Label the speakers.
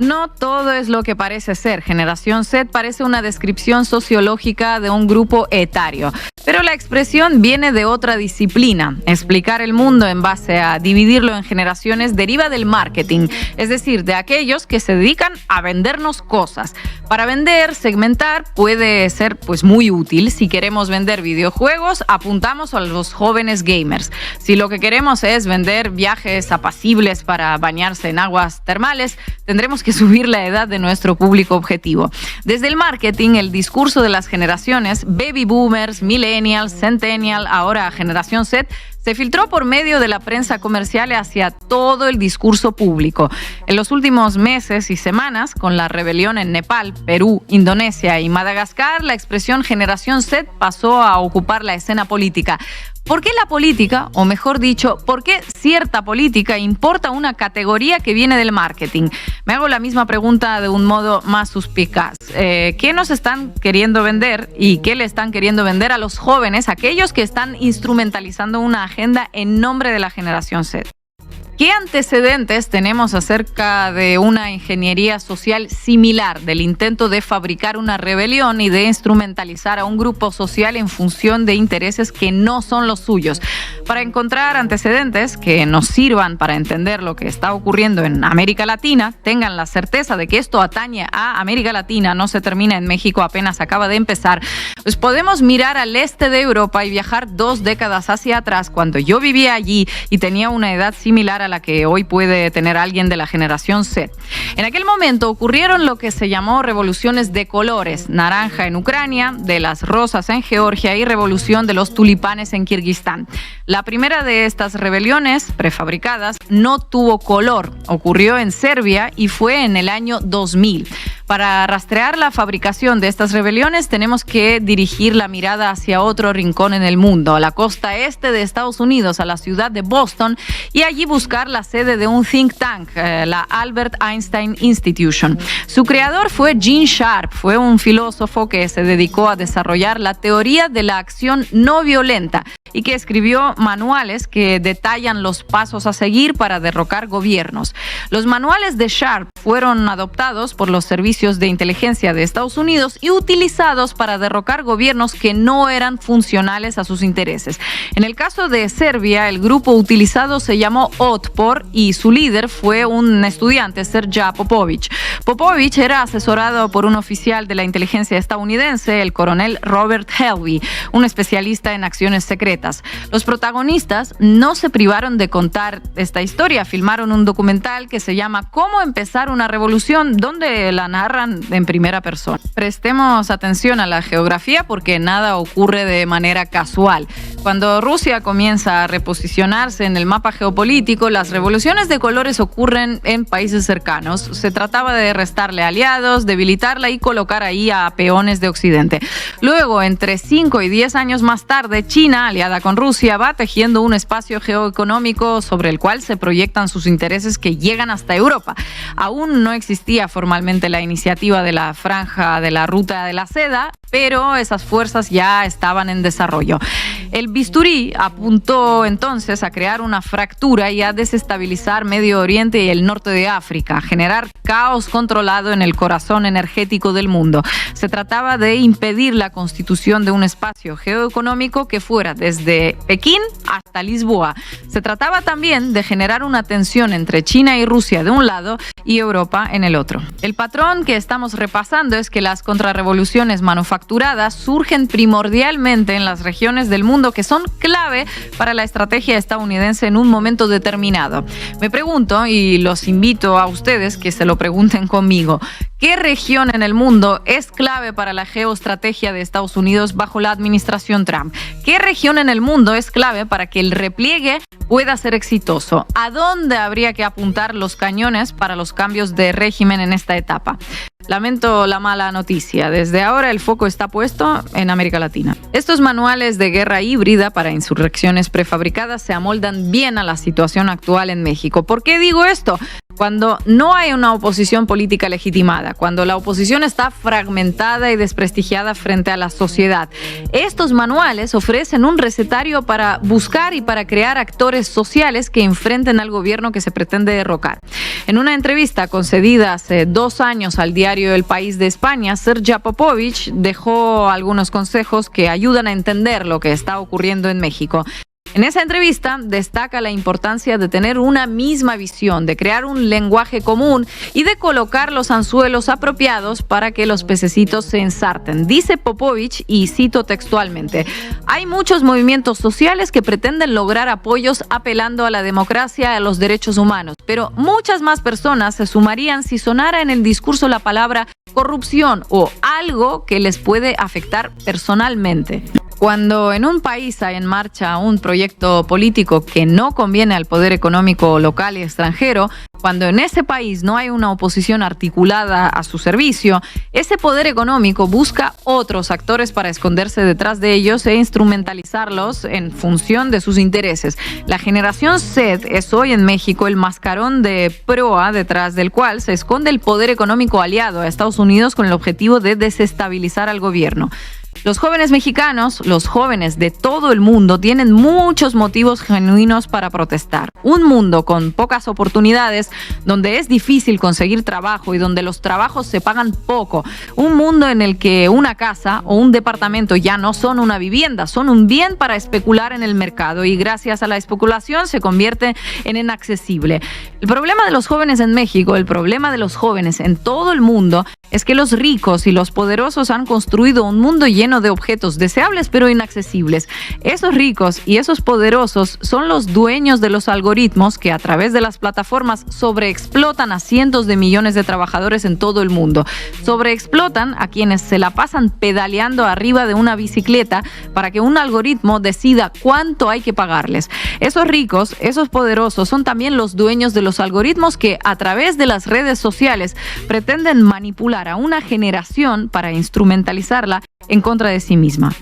Speaker 1: No todo es lo que parece ser. Generación Z parece una descripción sociológica de un grupo etario, pero la expresión viene de otra disciplina. Explicar el mundo en base a dividirlo en generaciones deriva del marketing, es decir, de aquellos que se dedican a vendernos cosas. Para vender, segmentar puede ser muy útil. Si queremos vender videojuegos, apuntamos a los jóvenes gamers. Si lo que queremos es vender viajes apacibles para bañarse en aguas termales, tendremos que subir la edad de nuestro público objetivo. Desde el marketing, el discurso de las generaciones, baby boomers, millennials, centennial, ahora generación Z, se filtró por medio de la prensa comercial hacia todo el discurso público. En los últimos meses y semanas, con la rebelión en Nepal, Perú, Indonesia y Madagascar, la expresión generación Z pasó a ocupar la escena política. ¿Por qué la política, o mejor dicho, por qué cierta política importa una categoría que viene del marketing? Me hago la misma pregunta de un modo más suspicaz. ¿Qué nos están queriendo vender y qué le están queriendo vender a los jóvenes, aquellos que están instrumentalizando una agenda en nombre de la generación Z? ¿Qué antecedentes tenemos acerca de una ingeniería social similar, del intento de fabricar una rebelión y de instrumentalizar a un grupo social en función de intereses que no son los suyos? Para encontrar antecedentes que nos sirvan para entender lo que está ocurriendo en América Latina, tengan la certeza de que esto atañe a América Latina, no se termina en México, apenas acaba de empezar, pues podemos mirar al este de Europa y viajar 2 décadas hacia atrás, cuando yo vivía allí y tenía una edad similar a la que hoy puede tener alguien de la generación Z. En aquel momento ocurrieron lo que se llamó revoluciones de colores: naranja en Ucrania, de las rosas en Georgia y revolución de los tulipanes en Kirguistán. La primera de estas rebeliones prefabricadas no tuvo color, ocurrió en Serbia y fue en el año 2000. Para rastrear la fabricación de estas rebeliones tenemos que dirigir la mirada hacia otro rincón en el mundo, a la costa este de Estados Unidos, a la ciudad de Boston, y allí buscar la sede de un think tank, la Albert Einstein Institution. Su creador fue Gene Sharp, fue un filósofo que se dedicó a desarrollar la teoría de la acción no violenta y que escribió manuales que detallan los pasos a seguir para derrocar gobiernos. Los manuales de Sharp fueron adoptados por los servicios de inteligencia de Estados Unidos y utilizados para derrocar gobiernos que no eran funcionales a sus intereses. En el caso de Serbia, el grupo utilizado se llamó Otpor y su líder fue un estudiante, Srđan Popović. Popović era asesorado por un oficial de la inteligencia estadounidense, el coronel Robert Helvey, un especialista en acciones secretas. Los protagonistas no se privaron de contar esta historia. Filmaron un documental que se llama Cómo empezar una revolución, donde la narran en primera persona. Prestemos atención a la geografía porque nada ocurre de manera casual. Cuando Rusia comienza a reposicionarse en el mapa geopolítico, las revoluciones de colores ocurren en países cercanos. Se trataba de restarle aliados, debilitarla y colocar ahí a peones de Occidente. Luego, entre 5 y 10 años más tarde, China, aliada con Rusia, va tejiendo un espacio geoeconómico sobre el cual se proyectan sus intereses que llegan hasta Europa. Aún no existía formalmente la iniciativa de la Franja de la Ruta de la Seda, pero esas fuerzas ya estaban en desarrollo. El bisturí apuntó entonces a crear una fractura y a desestabilizar Medio Oriente y el norte de África, a generar caos controlado en el corazón energético del mundo. Se trataba de impedir la constitución de un espacio geoeconómico que fuera desde Pekín hasta Lisboa. Se trataba también de generar una tensión entre China y Rusia de un lado y Europa en el otro. El patrón que estamos repasando es que las contrarrevoluciones manufacturadas surgen primordialmente en las regiones del mundo que son clave para la estrategia estadounidense en un momento determinado. Me pregunto, y los invito a ustedes que se lo pregunten conmigo, ¿qué región en el mundo es clave para la geoestrategia de Estados Unidos bajo la administración Trump? ¿Qué región en el mundo es clave para que el repliegue pueda ser exitoso? ¿A dónde habría que apuntar los cañones para los cambios de régimen en esta etapa? Lamento la mala noticia. Desde ahora el foco está puesto en América Latina. Estos manuales de guerra híbrida para insurrecciones prefabricadas se amoldan bien a la situación actual en México. ¿Por qué digo esto? Cuando no hay una oposición política legitimada, cuando la oposición está fragmentada y desprestigiada frente a la sociedad, estos manuales ofrecen un recetario para buscar y para crear actores sociales que enfrenten al gobierno que se pretende derrocar. En una entrevista concedida hace 2 años al diario El País de España, Sergio Popovich dejó algunos consejos que ayudan a entender lo que está ocurriendo en México. En esa entrevista destaca la importancia de tener una misma visión, de crear un lenguaje común y de colocar los anzuelos apropiados para que los pececitos se ensarten. Dice Popovich, y cito textualmente: hay muchos movimientos sociales que pretenden lograr apoyos apelando a la democracia y a los derechos humanos, pero muchas más personas se sumarían si sonara en el discurso la palabra corrupción o algo que les puede afectar personalmente. Cuando en un país hay en marcha un proyecto político que no conviene al poder económico local y extranjero, cuando en ese país no hay una oposición articulada a su servicio, ese poder económico busca otros actores para esconderse detrás de ellos e instrumentalizarlos en función de sus intereses. La generación Z es hoy en México el mascarón de proa detrás del cual se esconde el poder económico aliado a Estados Unidos con el objetivo de desestabilizar al gobierno. Los jóvenes mexicanos, los jóvenes de todo el mundo, tienen muchos motivos genuinos para protestar. Un mundo con pocas oportunidades, donde es difícil conseguir trabajo y donde los trabajos se pagan poco. Un mundo en el que una casa o un departamento ya no son una vivienda, son un bien para especular en el mercado y gracias a la especulación se convierte en inaccesible. El problema de los jóvenes en México, el problema de los jóvenes en todo el mundo, es que los ricos y los poderosos han construido un mundo lleno de objetos deseables pero inaccesibles. Esos ricos y esos poderosos son los dueños de los algoritmos que a través de las plataformas sobreexplotan a cientos de millones de trabajadores en todo el mundo. Sobreexplotan a quienes se la pasan pedaleando arriba de una bicicleta para que un algoritmo decida cuánto hay que pagarles. Esos ricos, esos poderosos son también los dueños de los algoritmos que a través de las redes sociales pretenden manipular a una generación para instrumentalizarla en contra de sí misma.